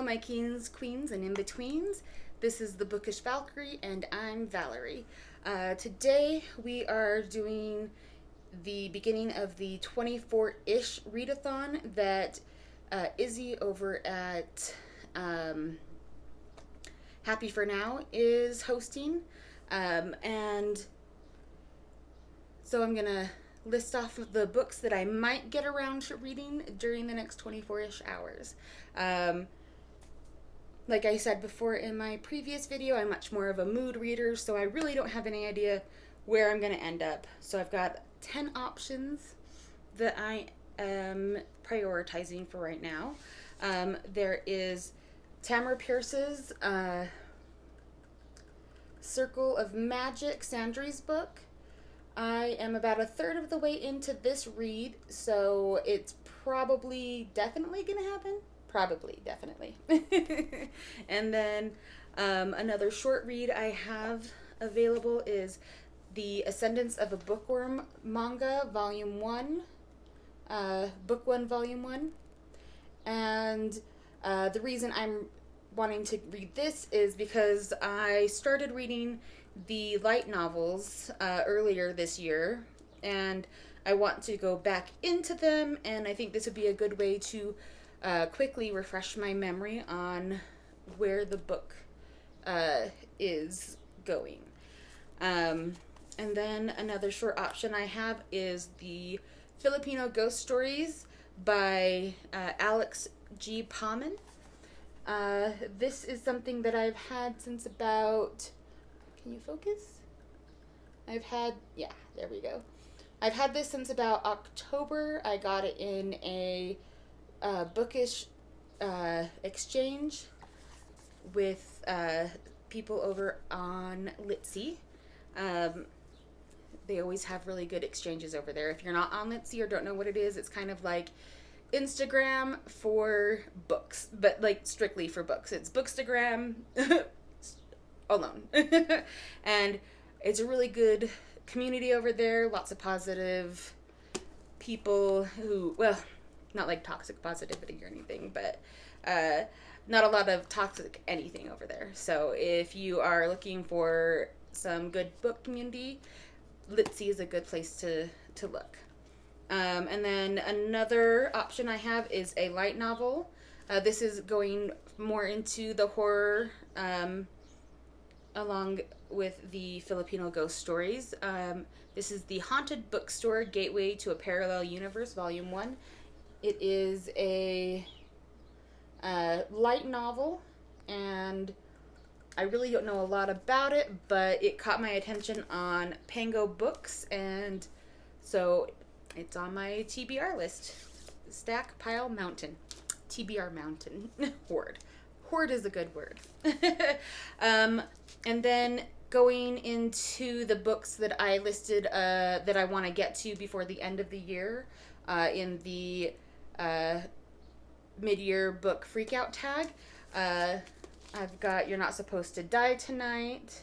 my kings, queens, and in-betweens. This is the Bookish Valkyrie, and I'm Valerie. Today we are doing the beginning of the 24-ish readathon that Izzy over at Happy For Now is hosting. And so I'm going to list off of the books that I might get around to reading during the next 24-ish hours. Like I said before in my previous video, I'm much more of a mood reader, so I really don't have any idea where I'm going to end up. So I've got 10 options that I am prioritizing for right now. There is Tamora Pierce's Circle of Magic, Sandra's book. I am about a third of the way into this read, so it's probably definitely going to happen. Probably, definitely. And then another short read I have available is The Ascendance of a Bookworm Manga, Volume 1, Book 1, Volume 1. And the reason I'm wanting to read this is because I started reading the light novels earlier this year, and I want to go back into them, and I think this would be a good way to quickly refresh my memory on where the book is going. And then another short option I have is the Filipino Ghost Stories by Alex G. Pauman. This is something that I've had since about... Can you focus? Yeah, there we go. I've had this since about October. I got it in a bookish exchange with people over on Litsy. They always have really good exchanges over there. If you're not on Litsy or don't know what it is, it's kind of like Instagram for books, but like strictly for books. It's Bookstagram alone. And it's a really good community over there. Lots of positive people who, well, not like toxic positivity or anything, but not a lot of toxic anything over there. So if you are looking for some good book community, Litsy is a good place to look. And then another option I have is a light novel. This is going more into the horror along with the Filipino Ghost Stories. This is The Haunted Bookstore, Gateway to a Parallel Universe, Volume 1. It is a light novel, and I really don't know a lot about it, but it caught my attention on Pango Books, and so it's on my TBR list. Stack, pile, mountain. TBR mountain. Hoard. Hoard is a good word. And then going into the books that I listed that I want to get to before the end of the year in the mid-year book freakout tag. I've got You're Not Supposed to Die Tonight.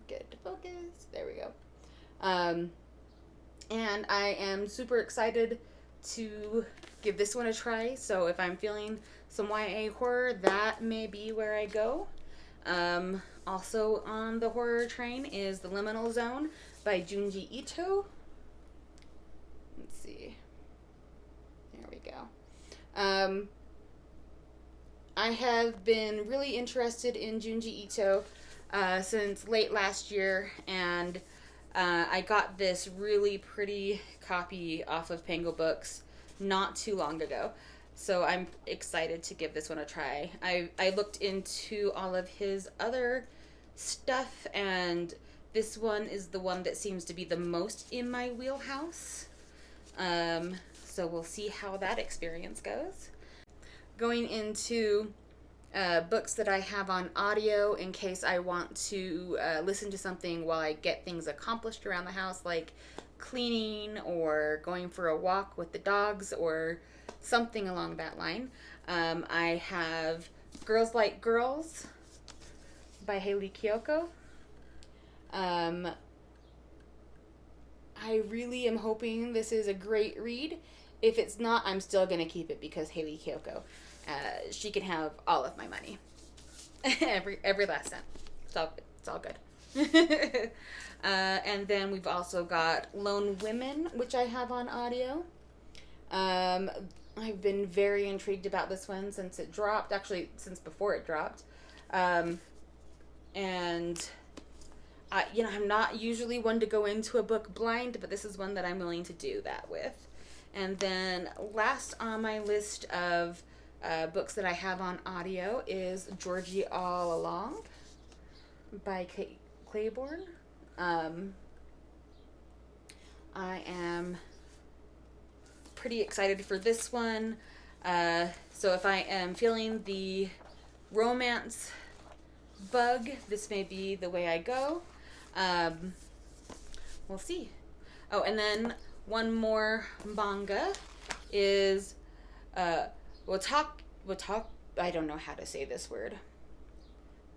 Get to focus. There we go. And I am super excited to give this one a try. So if I'm feeling some YA horror, that may be where I go. Also on the horror train is The Liminal Zone by Junji Ito. Let's see. There we go. I have been really interested in Junji Ito since late last year, and I got this really pretty copy off of Pango Books not too long ago. So I'm excited to give this one a try. I looked into all of his other stuff, and this one is the one that seems to be the most in my wheelhouse. So we'll see how that experience goes. Going into books that I have on audio in case I want to listen to something while I get things accomplished around the house, like cleaning or going for a walk with the dogs or something along that line. I have Girls Like Girls by Hayley Kiyoko. I really am hoping this is a great read. If it's not, I'm still going to keep it because Hayley Kiyoko. she can have all of my money. every last cent. It's all good. And then we've also got Lone Women, which I have on audio. I've been very intrigued about this one since it dropped. Actually, since before it dropped. And I'm not usually one to go into a book blind, but this is one that I'm willing to do that with. And then last on my list of books that I have on audio is Georgie All Along by Claiborne. I am pretty excited for this one. So if I am feeling the romance bug, this may be the way I go. We'll see. Oh, and then one more manga is Watak. I don't know how to say this word.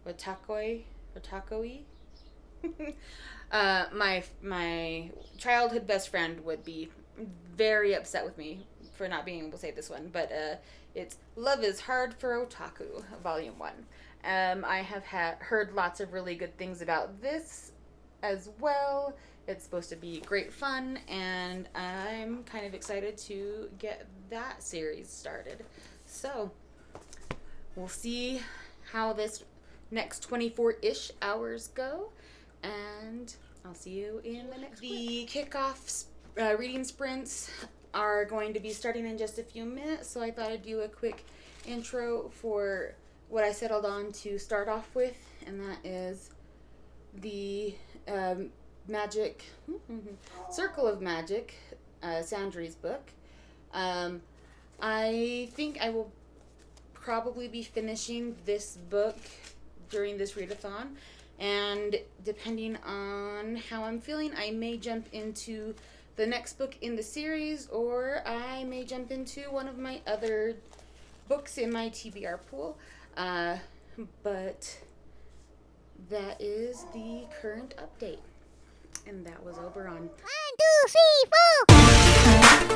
Watakoi. My childhood best friend would be very upset with me for not being able to say this one, but it's Love is Hard for Otaku, Volume 1. I have heard lots of really good things about this as well. It's supposed to be great fun, and I'm kind of excited to get that series started. So, we'll see how this next 24-ish hours go, and I'll see you in the next week. The kickoff reading sprints are going to be starting in just a few minutes, so I thought I'd do a quick intro for what I settled on to start off with, and that is the Magic Circle of Magic, Sandra's book. I think I will probably be finishing this book during this readathon, and depending on how I'm feeling, I may jump into the next book in the series, or I may jump into one of my other books in my TBR pool. But that is the current update. And that was Oberon. 1, 2, 3, 4!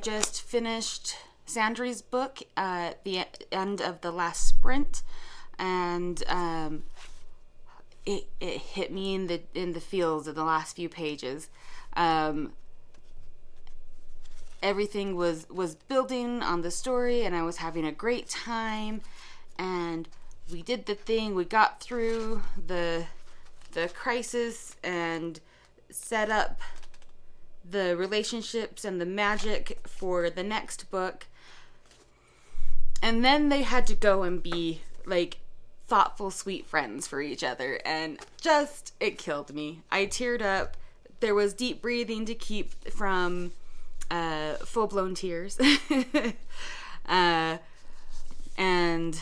just finished Sandra's book at the end of the last sprint, and it hit me in the feels in the last few pages. Everything was building on the story, and I was having a great time, and we did the thing. We got through the crisis and set up the relationships and the magic for the next book. And then they had to go and be like thoughtful, sweet friends for each other, and just, it killed me. I teared up. There was deep breathing to keep from full-blown tears. And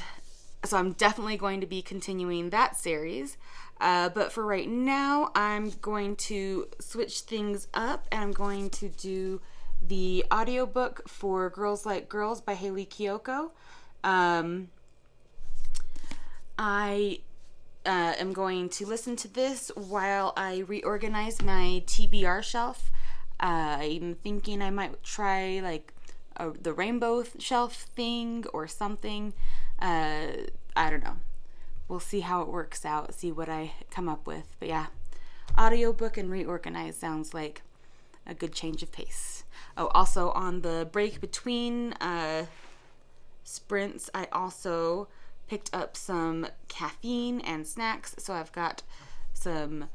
so I'm definitely going to be continuing that series. But for right now, I'm going to switch things up, and I'm going to do the audiobook for Girls Like Girls by Hayley Kiyoko. I am going to listen to this while I reorganize my TBR shelf. I'm thinking I might try like the rainbow shelf thing or something. I don't know. We'll see how it works out, see what I come up with. But yeah, audiobook and reorganize sounds like a good change of pace. Oh, also on the break between sprints, I also picked up some caffeine and snacks. So I've got some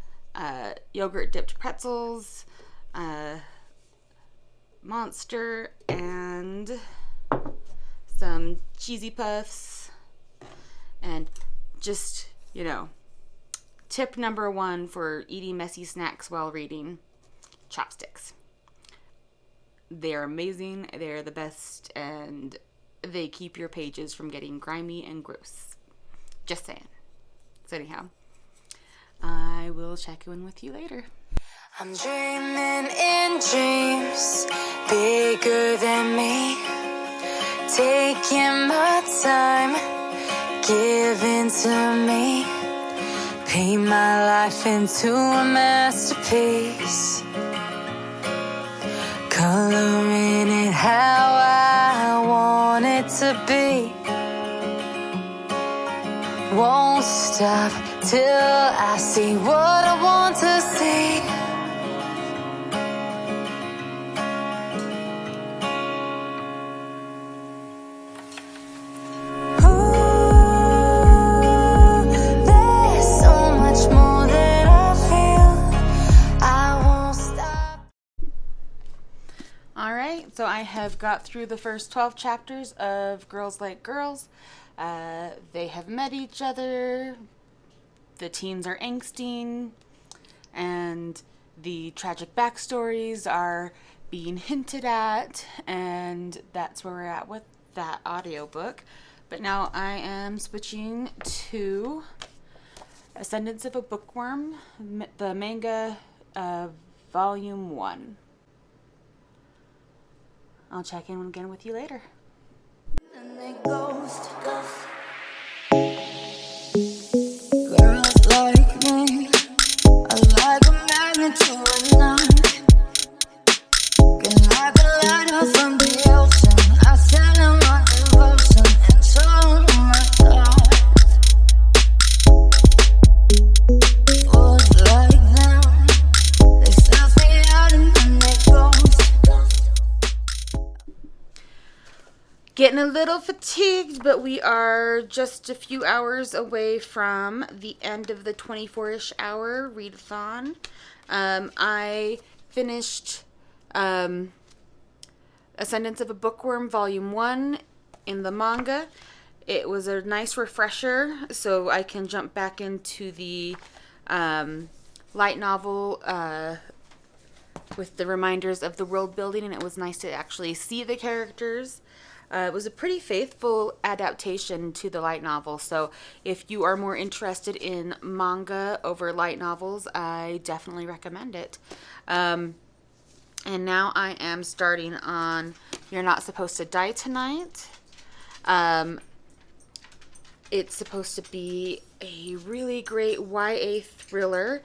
yogurt dipped pretzels, Monster, and some cheesy puffs. And just, tip number 1 for eating messy snacks while reading: chopsticks. They're amazing, they're the best, and they keep your pages from getting grimy and gross. Just saying. So anyhow, I will check in with you later. I'm dreaming in dreams bigger than me, taking my time, giving to me, paint my life into a masterpiece, coloring it how I want it to be. Won't stop till I see what I want to see. So I have got through the first 12 chapters of Girls Like Girls. They have met each other. The teens are angsting. And the tragic backstories are being hinted at. And that's where we're at with that audiobook. But now I am switching to Ascendance of a Bookworm, the manga volume 1. I'll check in again with you later. And they ghost. Girls like me are like a magnet to a knot. Can like a lighter from the ocean. I send them my devotion and so my thoughts. Boys like them, they self me out and then they ghost. Getting a little fatigued, but we are just a few hours away from the end of the 24-ish hour readathon. I finished Ascendance of a Bookworm Volume 1 in the manga. It was a nice refresher, so I can jump back into the light novel with the reminders of the world building, and it was nice to actually see the characters. It was a pretty faithful adaptation to the light novel, so if you are more interested in manga over light novels, I definitely recommend it. And now I am starting on You're Not Supposed to Die Tonight. It's supposed to be a really great YA thriller.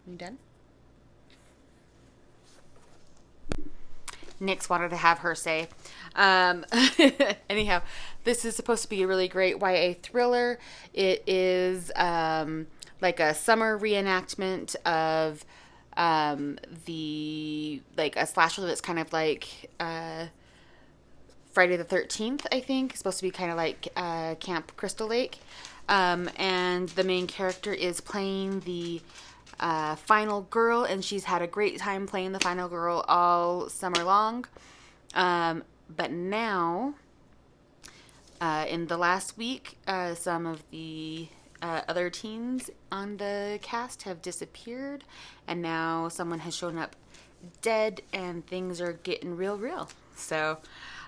You done? Nyx wanted to have her say. Anyhow, this is supposed to be a really great YA thriller. It is like a summer reenactment of like a slasher that's kind of like Friday the 13th, I think. It's supposed to be kind of like Camp Crystal Lake. And the main character is playing the final girl, and she's had a great time playing the final girl all summer long. But now, in the last week, some of the other teens on the cast have disappeared, and now someone has shown up dead, and things are getting real. So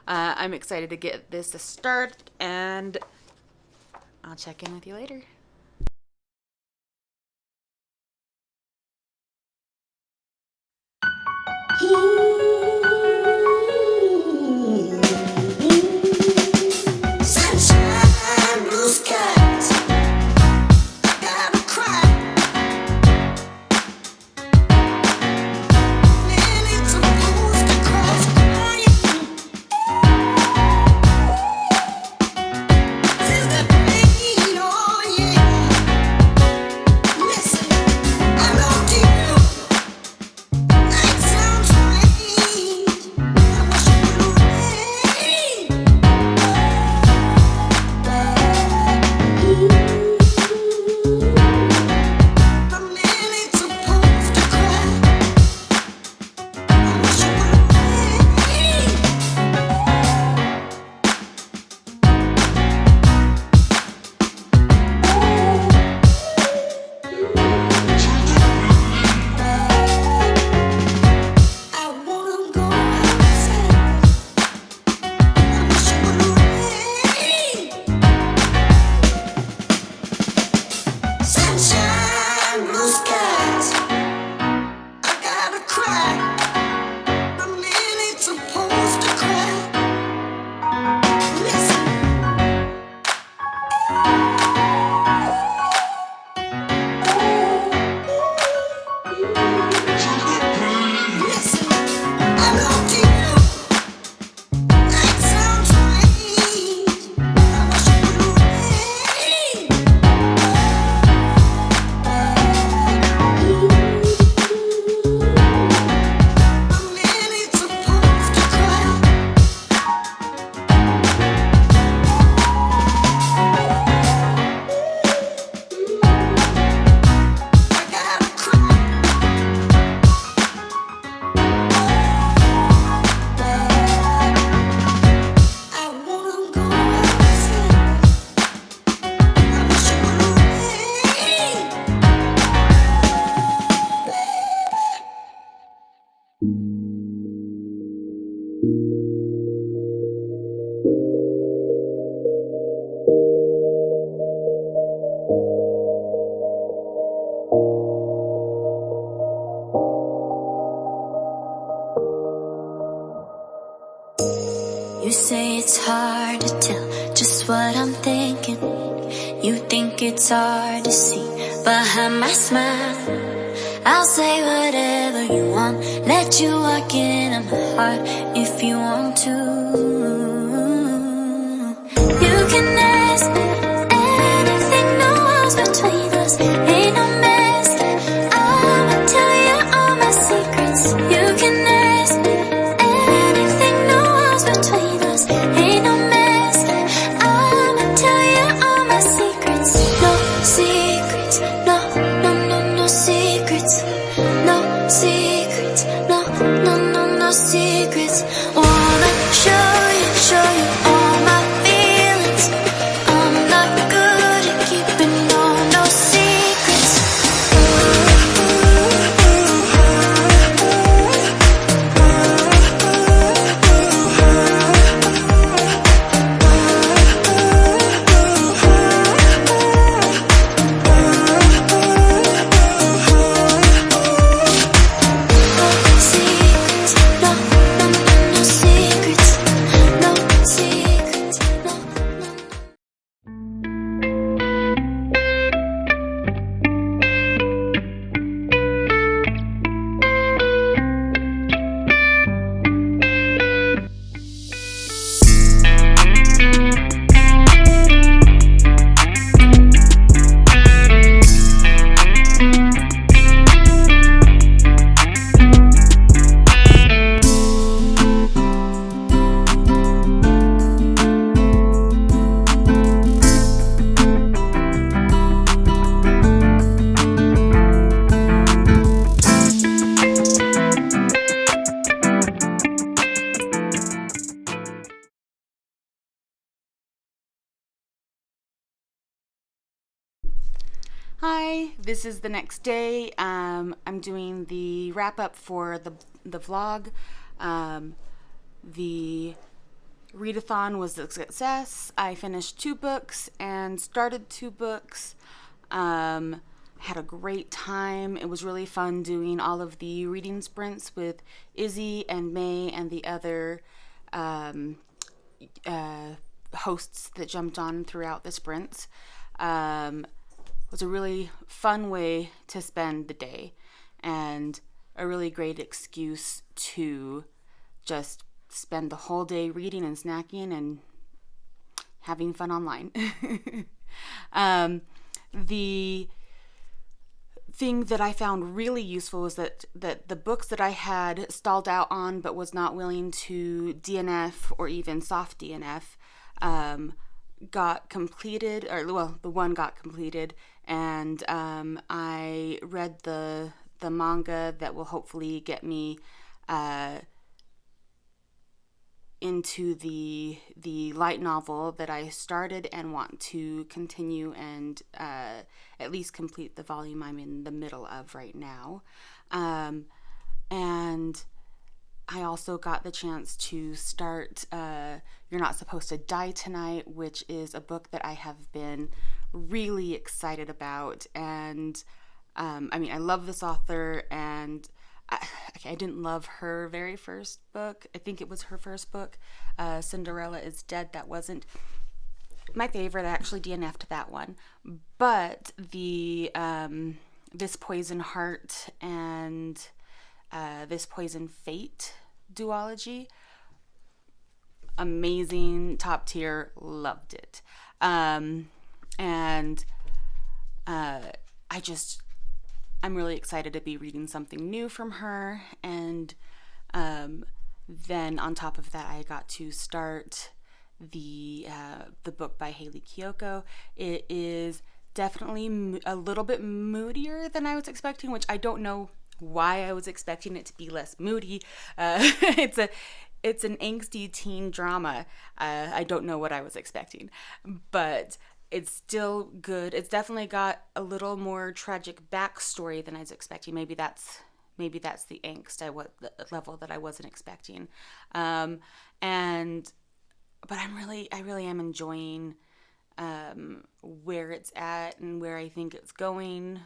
I'm excited to get this to start, and I'll check in with you later. Sunshine, blue skies. I gotta cry. Man, it's supposed to cross crying. Since the pain, oh yeah. Listen, I love you. Night sounds strange. I wish you would rain. The man ain't supposed to cry. I wish you would rain. I wanna go outside. I wish you would rain. Sunshine, blue skies. I gotta cry. The man ain't supposed to cry. Listen. Listen, I love you. Night sounds strange. I wish you would rain. The man ain't supposed to cry. I gotta cry. I wanna go outside. I wish you would rain. You say it's hard to tell just what I'm thinking. You think it's hard to see behind my smile. I'll say whatever you want, let you walk into my heart if you want to. You can ask me anything, no walls between us, ain't no mess. I'ma tell you all my secrets. You can ask me anything, no walls between us, ain't no mess. I'ma tell you all my secrets. No secrets, no secrets. No secrets, no secrets. Wanna show you all my feelings. I'm not good at keeping no secrets. Hi, this is the next day. I'm doing the wrap up for the vlog. The Readathon was a success. I finished 2 books and started 2 books. Had a great time. It was really fun doing all of the reading sprints with Izzy and Mae and the other hosts that jumped on throughout the sprints. Was a really fun way to spend the day and a really great excuse to just spend the whole day reading and snacking and having fun online. The thing that I found really useful was that the books that I had stalled out on but was not willing to DNF or even soft DNF got completed, or well, the one got completed, and I read the manga that will hopefully get me into the light novel that I started and want to continue and at least complete the volume I'm in the middle of right now. And I also got the chance to start You're Not Supposed to Die Tonight, which is a book that I have been really excited about. And I love this author, and I didn't love her very first book. I think it was her first book, Cinderella is Dead. That wasn't my favorite. I actually DNF'd that one. But the This Poison Heart and This Poison Fate duology, amazing, top tier, loved it. I'm really excited to be reading something new from her. And then on top of that, I got to start the book by Hayley Kiyoko. It is definitely a little bit moodier than I was expecting, which I don't know why I was expecting it to be less moody. It's an angsty teen drama. I don't know what I was expecting, but it's still good. It's definitely got a little more tragic backstory than I was expecting. Maybe that's the angst the level that I wasn't expecting. But I really am enjoying where it's at and where I think it's going.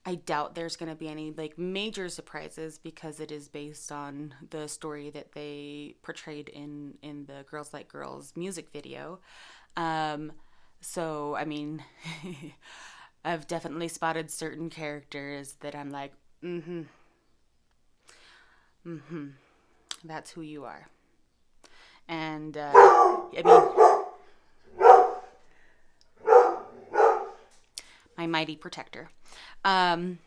I doubt there's going to be any major surprises because it is based on the story that they portrayed in the Girls Like Girls music video. So, I've definitely spotted certain characters that I'm like, that's who you are. And, my mighty protector. So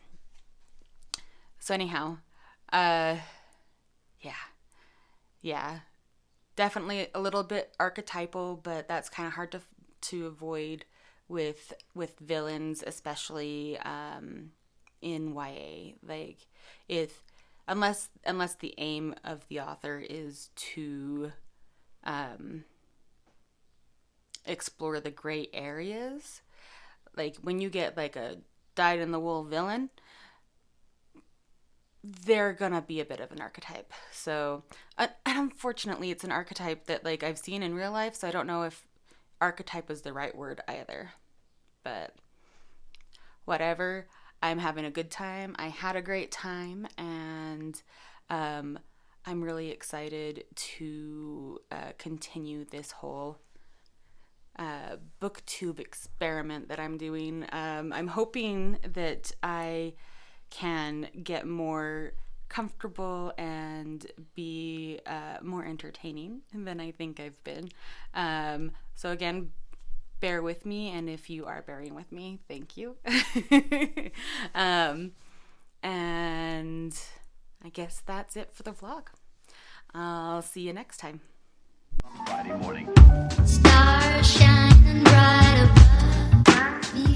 anyhow, yeah, definitely a little bit archetypal, but that's kind of hard to avoid with villains, especially in YA. Unless the aim of the author is to explore the gray areas. When you get a dyed-in-the-wool villain, they're gonna be a bit of an archetype. So, unfortunately, it's an archetype that I've seen in real life, so I don't know if archetype is the right word either. But whatever, I'm having a good time. I had a great time, and I'm really excited to continue this whole booktube experiment that I'm doing. I'm hoping that I can get more comfortable and be more entertaining than I think I've been. So again, bear with me, and if you are bearing with me, thank you. And I guess that's it for the vlog. I'll see you next time. Friday morning. Stars shining bright above me.